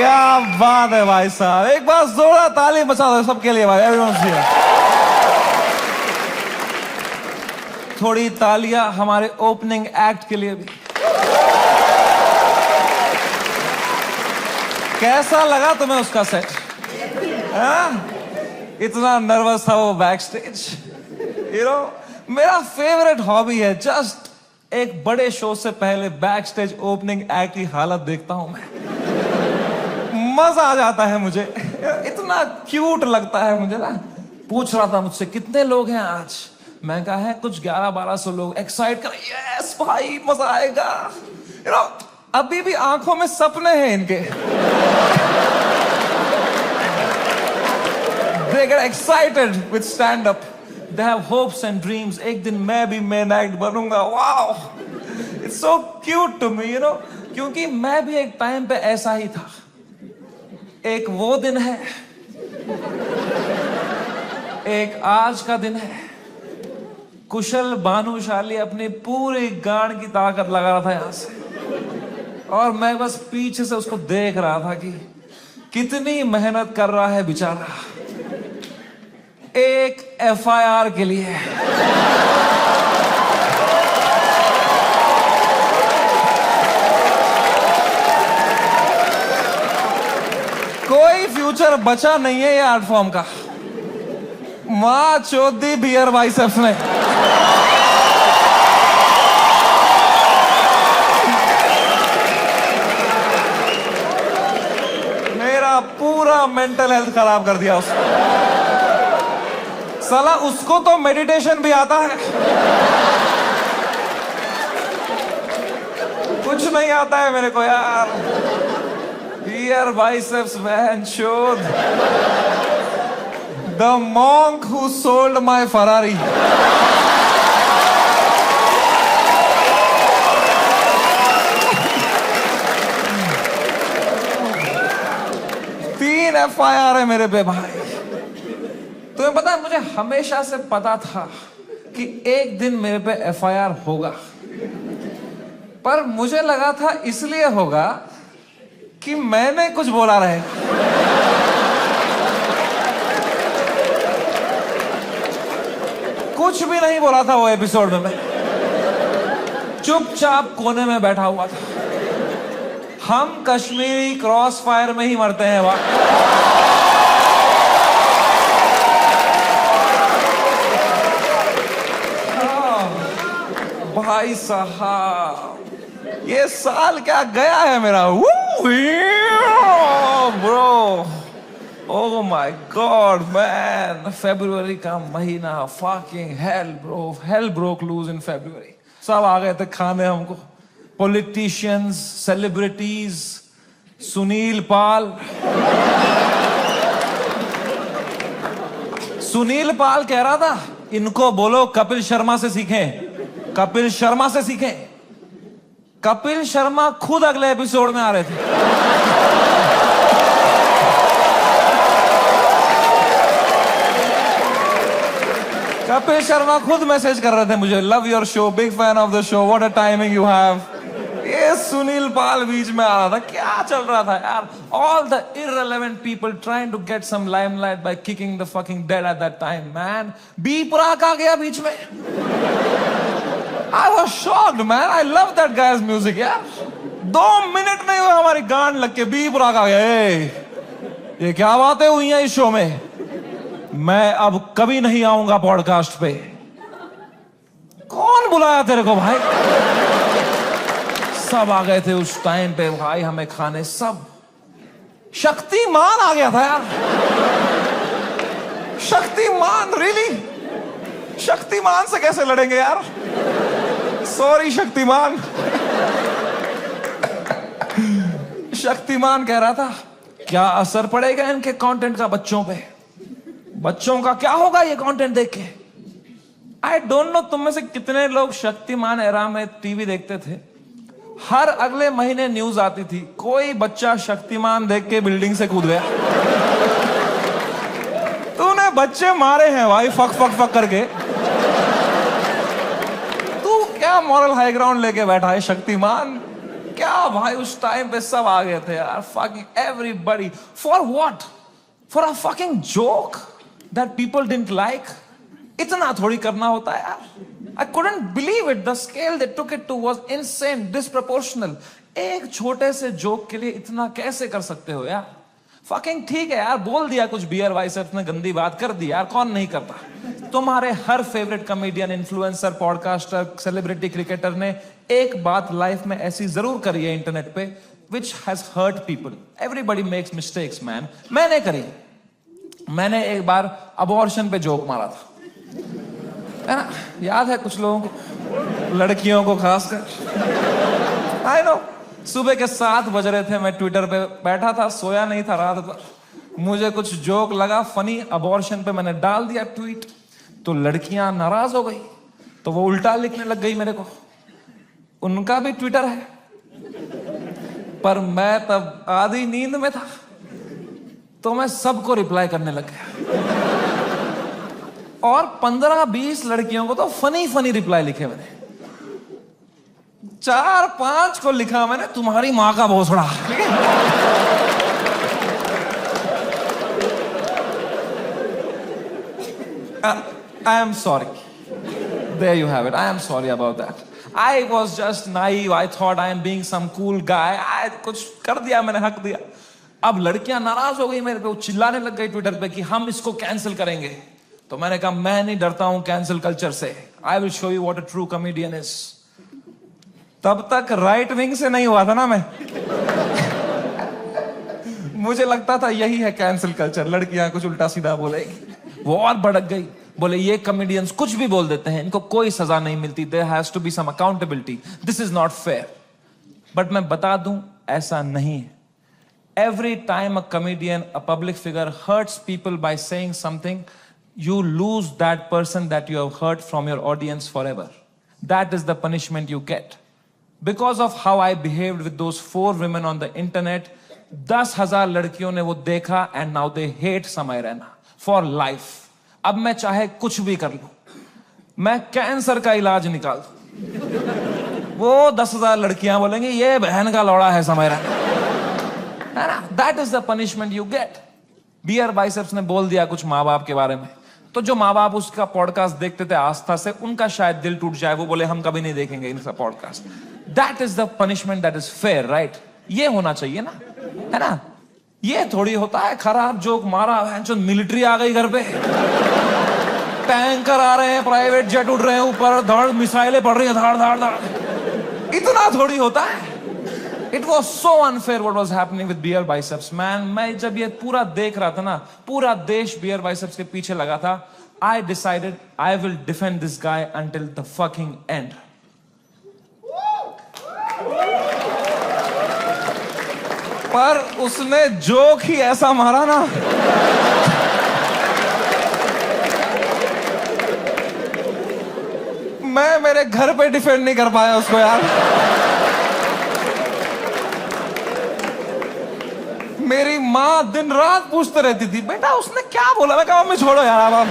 क्या बात है भाई साहब, एक बार जोरदार ताली बजा दो सबके लिए भाई, एवरीवन हियर। थोड़ी तालियां हमारे ओपनिंग एक्ट के लिए भी। कैसा लगा तुम्हें उसका सेट? इतना नर्वस था वो बैक स्टेज। मेरा फेवरेट हॉबी है जस्ट एक बड़े शो से पहले बैक स्टेज ओपनिंग एक्ट की हालत देखता हूं मैं, मजा आ जाता है मुझे, इतना क्यूट लगता है मुझे ना। पूछ रहा था मुझसे कितने लोग हैं आज, मैं कहा है कुछ 1100-1200 लोग। एक्साइट कर, यस भाई मजा आएगा। अभी भी आंखों में सपने हैं इनके। They get excited with stand up. They have hopes and dreams. एक दिन मैं भी मेन एक्ट बनूंगा। Wow, it's so cute to me, क्योंकि मैं भी एक टाइम पे ऐसा ही था। एक वो दिन है, एक आज का दिन है। कुशल भानुशाली अपनी पूरी गांड की ताकत लगा रहा था यहां से, और मैं बस पीछे से उसको देख रहा था कि कितनी मेहनत कर रहा है बेचारा एक FIR के लिए। कोई फ्यूचर बचा नहीं है ये आर्ट फॉर्म का। मां चौधी बियर बाइसेप्स ने। मेरा पूरा मेंटल हेल्थ खराब कर दिया उसने। साला उसको तो मेडिटेशन भी आता है, कुछ नहीं आता है मेरे को यार। Here biceps man showed the monk who sold my Ferrari. तीन FIR है मेरे पे भाई। तुम्हें पता है, मुझे हमेशा से पता था कि एक दिन मेरे पे FIR होगा, पर मुझे लगा था इसलिए होगा कि मैंने कुछ बोला रहे। कुछ भी नहीं बोला था वो एपिसोड में, मैं चुपचाप कोने में बैठा हुआ था। हम कश्मीरी क्रॉस फायर में ही मरते हैं वहां। भाई साहब ये साल क्या गया है मेरा। Bro, oh my god man, फरवरी का महीना, fucking hell bro, hell broke loose in February. सब आ गए थे खाने हमको, पॉलिटिशियंस, सेलिब्रिटीज, सुनील पाल। सुनील पाल कह रहा था इनको बोलो कपिल शर्मा से सीखें, कपिल शर्मा से सीखें। कपिल शर्मा खुद अगले एपिसोड में आ रहे थे। कपिल शर्मा खुद मैसेज कर रहे थे मुझे, love your show, big fan of the show, what a timing you have. ये सुनील पाल बीच में आ रहा था, क्या चल रहा था यार। All the irrelevant people trying to get some limelight by kicking the fucking dead at that time, man. B Praak आ गया बीच में। I was shocked, man. I love that guy's music, यार। 2 मिनट नहीं हुए हमारी गांड लग के बी प्राक आ गया। ये क्या बातें हुई हैं इस शो में? मैं अब कभी नहीं आऊंगा पॉडकास्ट पे। कौन बुलाया तेरे को भाई? सब आ गए थे उस टाइम पे भाई हमें खाने, सब। शक्तिमान आ गया था यार। शक्तिमान, रियली? शक्तिमान से कैसे लड़ेंगे यार? सॉरी शक्तिमान। शक्तिमान कह रहा था क्या असर पड़ेगा इनके कंटेंट का बच्चों पे, बच्चों का क्या होगा ये कंटेंट देख के। आई डोंट नो तुम में से कितने लोग शक्तिमान एरा में टीवी देखते थे। हर अगले महीने न्यूज आती थी कोई बच्चा शक्तिमान देख के बिल्डिंग से कूद गया। तूने बच्चे मारे हैं भाई फक फक फक करके। तू क्या मॉरल हाई ग्राउंड लेके बैठा है शक्तिमान? क्या भाई, उस टाइम पे सब आ गए थे यार, fucking everybody. For what? For a fucking joke that people didn't like? इतना थोड़ी करना होता है यार. I couldn't believe it. The scale they took it to was insane, disproportional. एक छोटे से जोक के लिए इतना कैसे कर सकते हो यार? Fucking ठीक है यार, बोल दिया कुछ बियर बाइसेप्स ने गंदी बात कर दी यार, कौन नहीं करता? तुम्हारे हर favourite comedian, influencer, podcaster, celebrity, cricketer ने एक बात लाइफ में ऐसी जरूर करी है इंटरनेट पे, which has hurt people. Everybody makes mistakes, man. मैंने करी. मैंने एक बार अबॉर्शन पे जोक मारा था, है ना? याद है कुछ लोगों को, लड़कियों को खासकर. I know. सुबह के 7 बज रहे थे, मैं ट्विटर पे बैठा था, सोया नहीं था रात भर. मुझे कुछ जोक लगा फनी अबॉर्शन पे, मैंने डाल दिया ट्वीट. तो लड़कियां नाराज हो गई, तो वो उल्टा लिखने लग गई मेरे को. उनका भी ट्विटर है, पर मैं तब आधी नींद में था, तो मैं सबको रिप्लाई करने लग गया. और 15-20 लड़कियों को तो फनी फनी रिप्लाई लिखे मैंने. 4-5 को लिखा मैंने, तुम्हारी माँ का भोसड़ा. ठीक है. I am sorry. There you have it. I am sorry about that. I was just naive. I thought I am being some cool guy. कुछ कर दिया मैंने, हक दिया. अब लड़कियां नाराज हो गई मेरे पे, वो चिल्लाने लग गई ट्विटर पे कि हम इसको कैंसिल करेंगे. तो मैंने कहा मैं नहीं डरता हूं कैंसिल कल्चर से. I will show you what a true comedian is. तब तक राइट विंग से नहीं हुआ था ना मैं. मुझे लगता था यही है कैंसिल कल्चर, लड़कियां कुछ उल्टा सीधा बोलेगी. वो और भड़क गई, बोले ये कॉमेडियंस कुछ भी बोल देते हैं, इनको कोई सजा नहीं मिलती. There has to be some accountability. This is not fair. But मैं बता दूं, ऐसा नहीं है. Every time a comedian, a public figure hurts people by saying something, you lose that person that you have heard from your audience forever. That is the punishment you get. Because of how I behaved with those 4 women on the internet, 10,000 लड़कियों ने वो देखा and now they hate समय Raina for life. अब मैं चाहे कुछ भी कर लूं, मैं कैंसर का इलाज निकाल दूं, वो 10,000 लड़कियां बोलेंगी ये बहन का लौड़ा है समय रैना, है ना? That is the punishment you get. Beer biceps ने बोल दिया कुछ माँ बाप के बारे में, तो जो माँ बाप उसका पॉडकास्ट देखते थे आस्था से, उनका शायद दिल टूट जाए. वो बोले हम कभी नहीं देखेंगे इनका podcast. That is the punishment that is fair, right? ये होना चाहिए ना, है ना? ये थोड़ी होता है खराब जोक मारा, मिलिट्री आ गई घर पे, टैंकर आ रहे हैं, प्राइवेट जेट उड़ रहे हैं ऊपर, धड़ मिसाइलें पड़ रही है, धाड़ धाड़ धाड़. इतना थोड़ी होता है. It was so unfair what was happening with beer biceps, man. मैं जब ये पूरा देख रहा था ना, पूरा देश beer biceps के पीछे लगा था. I decided I will defend this guy until the fucking end. पर उसने जोक ही ऐसा मारा ना, मैं मेरे घर पे डिफेंड नहीं कर पाया उसको यार. मेरी माँ दिन रात पूछते रहती थी, बेटा उसने क्या बोला. मैं कहा मम्मी छोड़ो यार, अब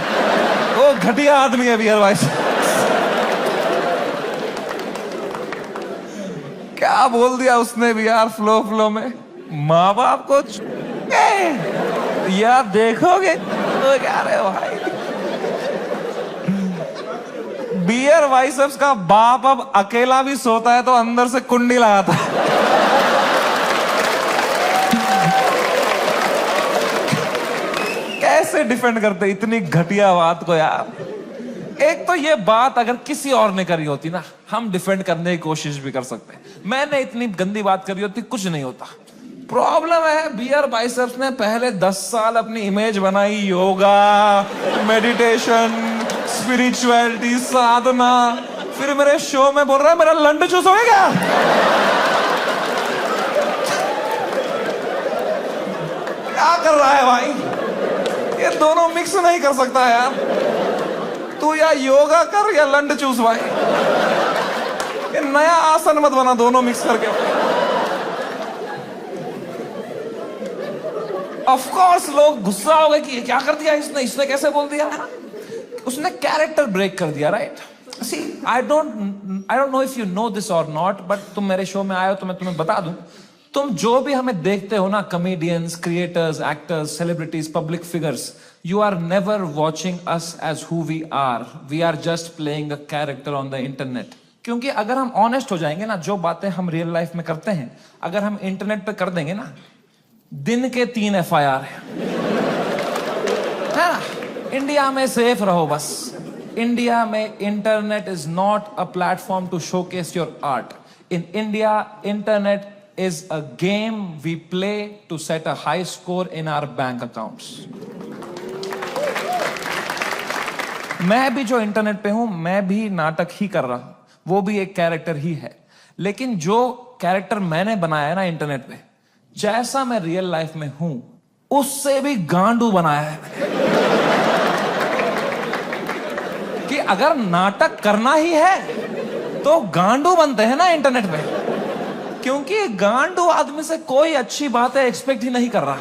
वो घटिया आदमी है बियर भाई. क्या बोल दिया उसने भी यार, फ्लो में. माँ बाप को यार देखोगे तो क्या रे भाई, बियर बाइसेप्स का बाप अब अकेला भी सोता है तो अंदर से कुंडी लगाता है. कैसे डिफेंड करते इतनी घटिया बात को यार. एक तो ये बात अगर किसी और ने करी होती ना, हम डिफेंड करने की कोशिश भी कर सकते हैं. मैंने इतनी गंदी बात करी होती, कुछ नहीं होता. प्रॉब्लम है बियर बाइसेप्स ने पहले 10 साल अपनी इमेज बनाई, योगा, मेडिटेशन, स्पिरिचुअलिटी, साधना. फिर मेरे शो में बोल रहा है मेरा लंड चूस हो गया. क्या कर रहा है भाई? ये दोनों मिक्स नहीं कर सकता यार. तू या योगा कर या लंड चूस भाई. ये नया आसन मत बना दोनों मिक्स करके. ऑफ कोर्स लोग गुस्सा हो गए कि ये क्या कर दिया इसने कैसे बोल दिया. उसने कैरेक्टर ब्रेक कर दिया, right? See I don't know if you know this और नॉट, बट तुम मेरे शो में आए हो तो मैं तुम्हें बता दूं, तुम जो भी हमें देखते हो ना, comedians, creators, actors, celebrities, public figures, you are never watching us as who we are. We are just playing a character on the internet. क्योंकि अगर हम ऑनेस्ट हो जाएंगे ना, जो बातें हम रियल लाइफ में करते हैं अगर हम इंटरनेट पे कर देंगे ना, दिन के 3 FIR है ना। इंडिया में सेफ रहो बस। इंडिया में internet is not a platform to showcase your art. In India internet is a game we play to set a high score in our bank accounts. मैं भी जो इंटरनेट पे हूं, मैं भी नाटक ही कर रहा हूं, वो भी एक कैरेक्टर ही है। लेकिन जो कैरेक्टर मैंने बनाया है ना इंटरनेट पे, जैसा मैं रियल लाइफ में हूं उससे भी गांडू बनाया है मैंने। कि अगर नाटक करना ही है तो गांडू बनते हैं ना इंटरनेट पे, क्योंकि गांडू आदमी से कोई अच्छी बातें एक्सपेक्ट ही नहीं कर रहा।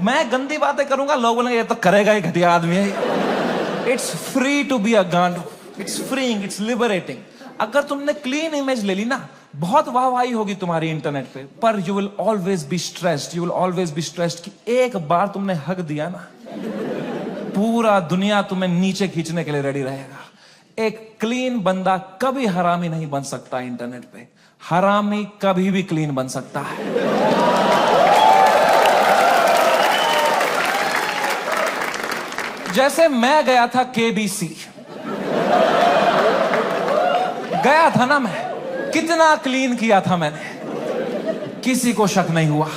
मैं गंदी बातें करूंगा, लोग बोलेंगे ये तो करेगा ही, घटिया आदमी है। It's free to be a गांडू, इट्स फ्रीइंग, इट्स लिबरेटिंग। अगर तुमने क्लीन इमेज ले ली ना, बहुत वाहवाही होगी तुम्हारी इंटरनेट पे, पर you will always be stressed, you will always be stressed कि एक बार तुमने हक दिया ना, पूरा दुनिया तुम्हें नीचे खींचने के लिए रेडी रहेगा। एक क्लीन बंदा कभी हरामी नहीं बन सकता इंटरनेट पे, हरामी कभी भी क्लीन बन सकता है। जैसे मैं गया था KBC, गया था ना मैं, कितना क्लीन किया था मैंने, किसी को शक नहीं हुआ,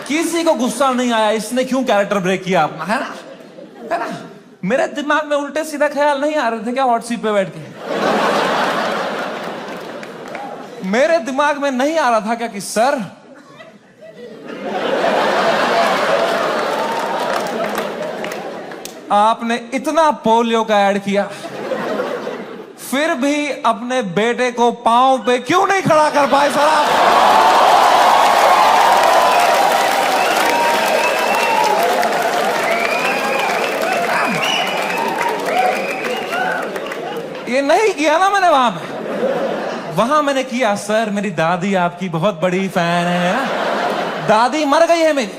किसी को गुस्सा नहीं आया इसने क्यों कैरेक्टर ब्रेक किया अपना, है ना, है ना। मेरे दिमाग में उल्टे सीधा ख्याल नहीं आ रहे थे क्या हॉट सीट पे बैठ के, मेरे दिमाग में नहीं आ रहा था क्या कि सर आपने इतना पोलियो का ऐड किया, फिर भी अपने बेटे को पांव पे क्यों नहीं खड़ा कर पाए सर आप? ये नहीं किया ना मैंने वहां पे। वहां मैंने किया, सर मेरी दादी आपकी बहुत बड़ी फैन है ना, दादी मर गई है मेरी,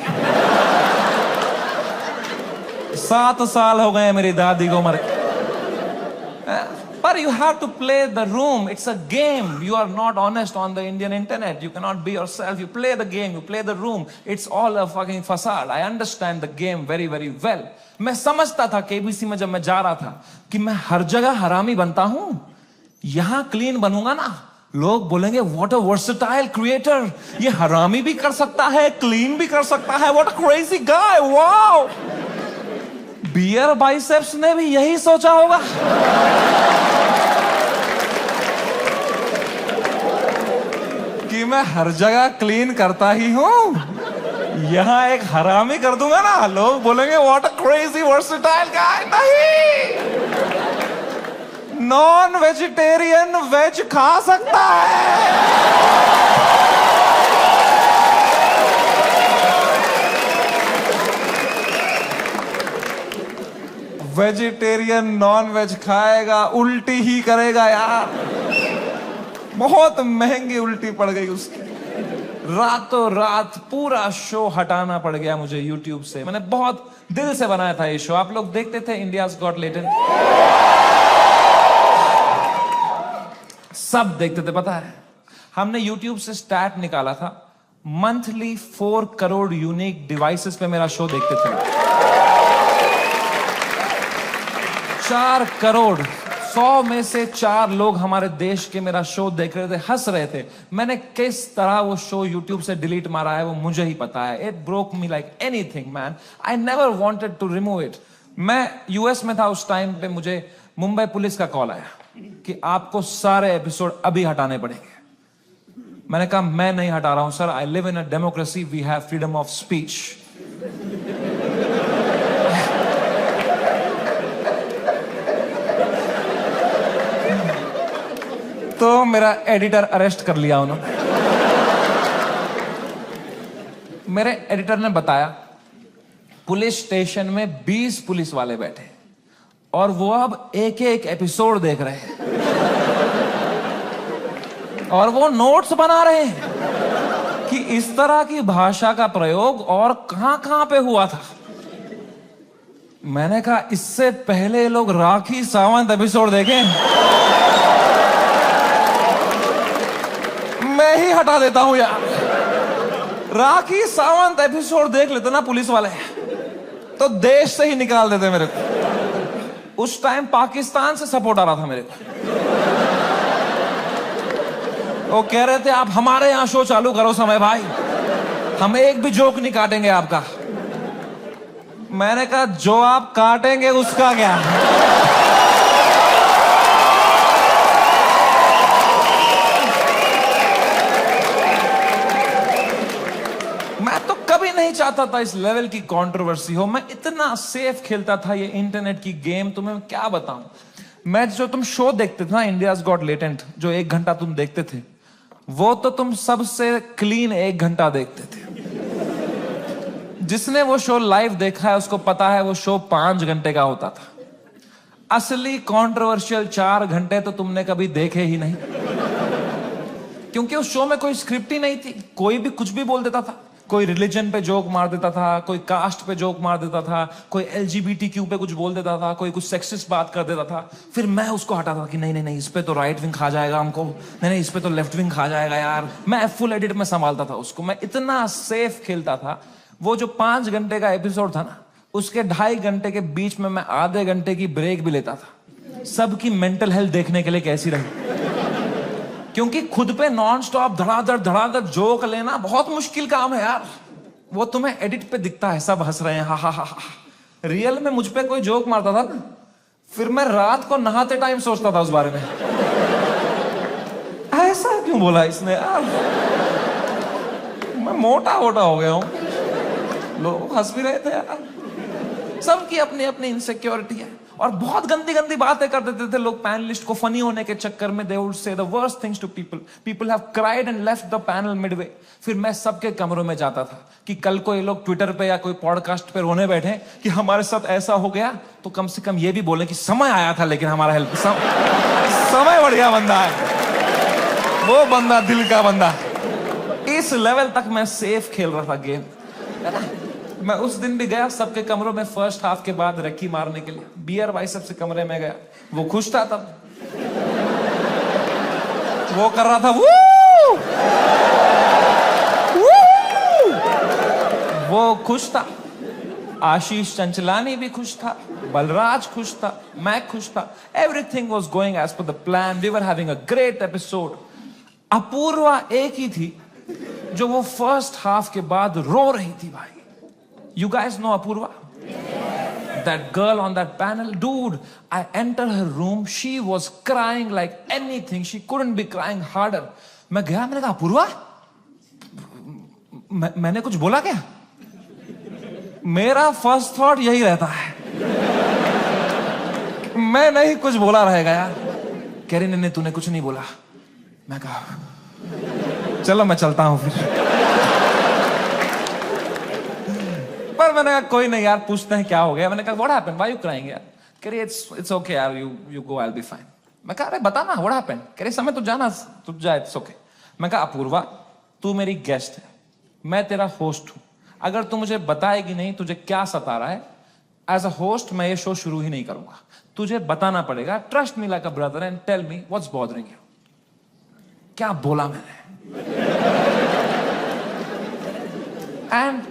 7 साल हो गए मेरी दादी को मर। But you have to play the room. It's a game. You are not honest on the Indian internet. You cannot be yourself. You play the game. You play the room. It's all a fucking facade. I understand the game very, very well. मैं समझता था KBC में जब मैं जा रहा था कि मैं हर जगह हरामी बनता हूं, यहां क्लीन बनूंगा ना, लोग बोलेंगे व्हाट अ वर्सेटाइल क्रिएटर, ये हरामी भी कर सकता है, क्लीन भी कर सकता है, what a crazy guy, wow. Beer biceps ने भी यही सोचा होगा। कि मैं हर जगह क्लीन करता ही हूं, यहां एक हरामी कर दूंगा ना, लोग बोलेंगे व्हाट अ क्रेजी वर्सेटाइल गाय। नहीं, नॉन वेजिटेरियन वेज खा सकता है। वेजिटेरियन नॉन वेज खाएगा, उल्टी ही करेगा यार, बहुत महंगी उल्टी पड़ गई उसकी। रातों रात पूरा शो हटाना पड़ गया मुझे यूट्यूब से। मैंने बहुत दिल से बनाया था ये शो, आप लोग देखते थे इंडियाज गॉट टैलेंट, सब देखते थे। पता है हमने यूट्यूब से स्टैट निकाला था, मंथली 4 करोड़ यूनिक डिवाइसेस पे मेरा शो देखते थे। 4 करोड़, 100 में से 4 लोग हमारे देश के मेरा शो देख रहे थे, हंस रहे थे। मैंने किस तरह वो शो यूट्यूब से डिलीट मारा है वो मुझे ही पता है। It broke me like anything man, I never wanted to remove it. मैं यूएस में था उस टाइम पे, मुझे मुंबई पुलिस का कॉल आया कि आपको सारे एपिसोड अभी हटाने पड़ेंगे। मैंने कहा मैं नहीं हटा रहा हूं sir, I live in a democracy, we have freedom of speech. तो मेरा एडिटर अरेस्ट कर लिया उन्होंने। मेरे एडिटर ने बताया पुलिस स्टेशन में 20 पुलिस वाले बैठे और वो अब एक एक एपिसोड देख रहे हैं और वो नोट्स बना रहे हैं कि इस तरह की भाषा का प्रयोग और कहां कहां पे हुआ था। मैंने कहा इससे पहले लोग राखी सावंत एपिसोड देखें, मैं ही हटा देता हूं यार। राखी सावंत एपिसोड देख लेते ना पुलिस वाले तो देश से ही निकाल देते मेरे को। उस टाइम पाकिस्तान से सपोर्ट आ रहा था मेरे को। वो कह रहे थे आप हमारे यहां शो चालू करो समय भाई, हम एक भी जोक नहीं काटेंगे आपका। मैंने कहा जो आप काटेंगे उसका क्या। मैं तो कभी नहीं चाहता था इस लेवल की कंट्रोवर्सी हो। मैं इतना सेफ खेलता था ये इंटरनेट की गेम, तुम्हें क्या बताऊं। मैं जो तुम शो देखते थे ना, इंडियाज गॉट लेटेंट, जो 1 घंटा तुम देखते थे, वो तो तुम सबसे क्लीन 1 घंटा देखते थे। जिसने वो शो लाइव देखा है उसको पता है वो शो 5 घंटे का होता था। असली कंट्रोवर्शियल 4 घंटे तो तुमने कभी देखे ही नहीं, क्योंकि उस शो में कोई स्क्रिप्ट ही नहीं थी। कोई भी कुछ भी बोल देता था। कोई रिलीजन पे जोक मार देता था, कोई कास्ट पे जोक मार देता था, कोई LGBTQ पे कुछ बोल देता था, कोई कुछ सेक्सिस्ट बात कर देता था। फिर मैं उसको हटाता था कि नहीं नहीं नहीं, इस पे तो राइट विंग खा जाएगा हमको, नहीं नहीं इस पे तो लेफ्ट विंग खा जाएगा यार। मैं फुल एडिट में संभालता था उसको। मैं इतना सेफ खेलता था। वो जो 5 घंटे का एपिसोड था ना, उसके 2.5 घंटे के बीच में मैं आधे घंटे की ब्रेक भी लेता था, सबकी मेंटल हेल्थ देखने के लिए कैसी रही। क्योंकि खुद पे नॉन स्टॉप धड़ाधड़ जोक लेना बहुत मुश्किल काम है यार। वो तुम्हें एडिट पे दिखता है सब हंस रहे हैं, हा हा हा हा। रियल में मुझ पे कोई जोक मारता था ना, फिर मैं रात को नहाते टाइम सोचता था उस बारे में, ऐसा क्यों बोला इसने यार। मैं मोटा हो गया हूं। लोग हंस भी रहे थे यार। सबकी अपनी अपनी इनसिक्योरिटी है और बहुत गंदी गंदी बातें कर देते थे लोग पैनलिस्ट को फनी होने के चक्कर में। They would say the worst things to people. People have cried and left the panel midway. फिर मैं सबके कमरों में जाता था कि कल को ये लोग ट्विटर पे या कोई पॉडकास्ट पे रोने बैठे कि हमारे साथ ऐसा हो गया, तो कम से कम ये भी बोले कि समय आया था लेकिन हमारा हेल्प समय बढ़िया बंदा है वो, बंदा दिल का बंदा। इस लेवल तक मैं सेफ खेल रहा था गेम। मैं उस दिन भी गया सबके कमरों में फर्स्ट हाफ के बाद रक्की मारने के लिए। बियर बाइसेप से कमरे में गया, वो खुश था तब, वो कर रहा था वू! वू! वो खुश था। आशीष चंचलानी भी खुश था, बलराज खुश था, मैं खुश था। Everything was going as per the plan. We were having a great episode. Apurva एक ही थी जो वो फर्स्ट हाफ के बाद रो रही थी भाई। You guys know Apurva? Yes. That girl on that panel, dude, I entered her room, she was crying like anything. She couldn't be crying harder. मैं गया, मैंने कहा अपूर्वा, मैंने कुछ बोला क्या? मेरा फर्स्ट थॉट यही रहता है, मैं नहीं कुछ बोला रहेगा यार। कह रही नहीं तूने कुछ नहीं बोला। मैं कहा चलो मैं चलता हूं फिर। पर मैंने कहा कोई नहीं यार, पूछते हैं क्या हो गया। मैंने कहा what happened, why you crying यार। कह रही इट्स ओके यार, you go, I will be fine. मैं कहा अरे बता ना व्हाट हैपेंड। कह रही समय तू जाना, तू जा, इट्स ओके। मैं कहा अपूर्वा तू मेरी गेस्ट है, मैं तेरा होस्ट हूं। अगर तू मुझे बताएगी नहीं तुझे क्या सता रहा है, एज अ होस्ट मैं ये शो शुरू ही नहीं करूंगा। तुझे बताना पड़ेगा। Trust me like a brother and tell me what's bothering you. क्या बोला मैंने। एंड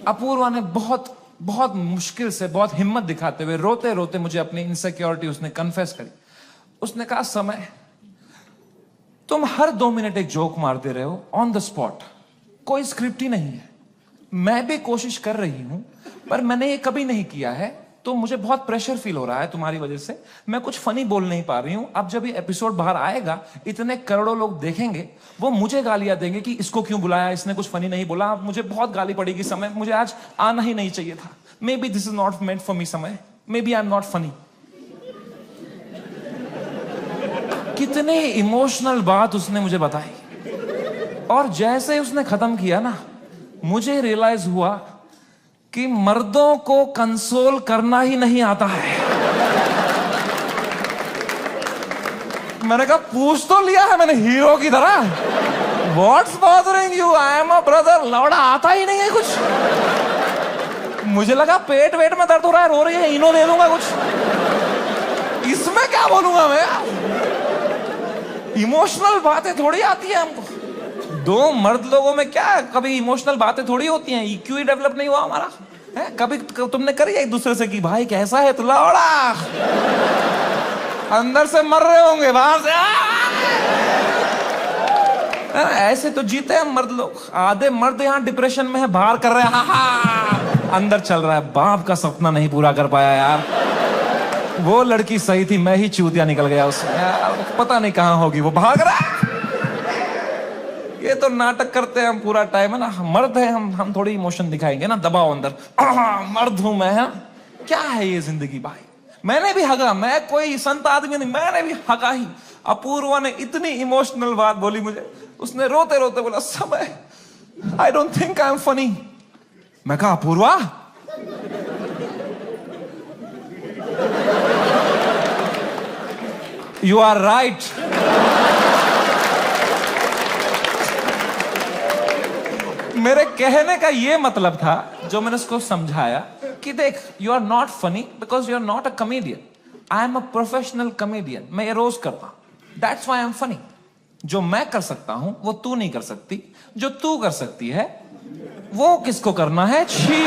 अपूर्वा ने बहुत बहुत मुश्किल से, बहुत हिम्मत दिखाते हुए, रोते रोते मुझे अपनी इनसिक्योरिटी उसने कन्फेस करी। उसने कहा समय तुम हर 2 मिनट एक जोक मारते रहे हो ऑन द स्पॉट, कोई स्क्रिप्ट ही नहीं है। मैं भी कोशिश कर रही हूं पर मैंने ये कभी नहीं किया है, तो मुझे बहुत प्रेशर फील हो रहा है तुम्हारी वजह से। मैं कुछ फनी बोल नहीं पा रही हूं। अब जब ये एपिसोड बाहर आएगा, इतने करोड़ों लोग देखेंगे, वो मुझे गालियां देंगे कि इसको क्यों बुलाया, इसने कुछ फनी नहीं बोला। मुझे बहुत गाली पड़ेगी समय, मुझे आज आना ही नहीं चाहिए था। May be this is not meant for me समय, may be I am not funny. कितने इमोशनल बात उसने मुझे बताई। और जैसे उसने खत्म किया ना, मुझे रियलाइज हुआ कि मर्दों को कंसोल करना ही नहीं आता है। मैंने कहा पूछ तो लिया है मैंने हीरो की तरह। What's bothering you? I am a brother. लौड़ा आता ही नहीं है कुछ। मुझे लगा पेट वेट में दर्द हो रहा है, रो रही है, इनो दे दूंगा कुछ। इसमें क्या बोलूंगा मैं? इमोशनल बातें थोड़ी आती है हमको। दो मर्द लोगों में क्या कभी इमोशनल बातें थोड़ी होती हैं? EQ ही डेवलप नहीं हुआ हमारा है? कभी तुमने करी एक दूसरे से कि भाई कैसा है तू? लौड़ा अंदर से मर रहे होंगे, बाहर से ऐसे तो जीते हैं मर्द लोग। आधे मर्द यहाँ डिप्रेशन में है, बाहर कर रहे हैं हा। अंदर चल रहा है बाप का सपना नहीं पूरा कर पाया यार, वो लड़की सही थी, मैं ही चूतिया निकल गया उसमें यार, पता नहीं कहाँ होगी वो, भाग रहा है। ये तो नाटक करते हैं हम पूरा टाइम है ना। मर्द है हम थोड़ी इमोशन दिखाएंगे ना, दबाओ अंदर, मर्द हूं मैं है। क्या है ये जिंदगी भाई? मैंने भी हगा, मैं कोई संत आदमी नहीं, मैंने भी हगा ही। अपूर्वा ने इतनी इमोशनल बात बोली मुझे, उसने रोते रोते बोला समय I don't think I am funny. मैं कहा अपूर्वा यू आर राइट। मेरे कहने का ये मतलब था, जो मैंने उसको समझाया कि देख you are not funny because you are not a comedian, I am a professional comedian. मैं ये रोज करता हूं, that's why I am funny. जो मैं कर सकता हूं वो तू नहीं कर सकती, जो तू कर सकती है वो किसको करना है? छी।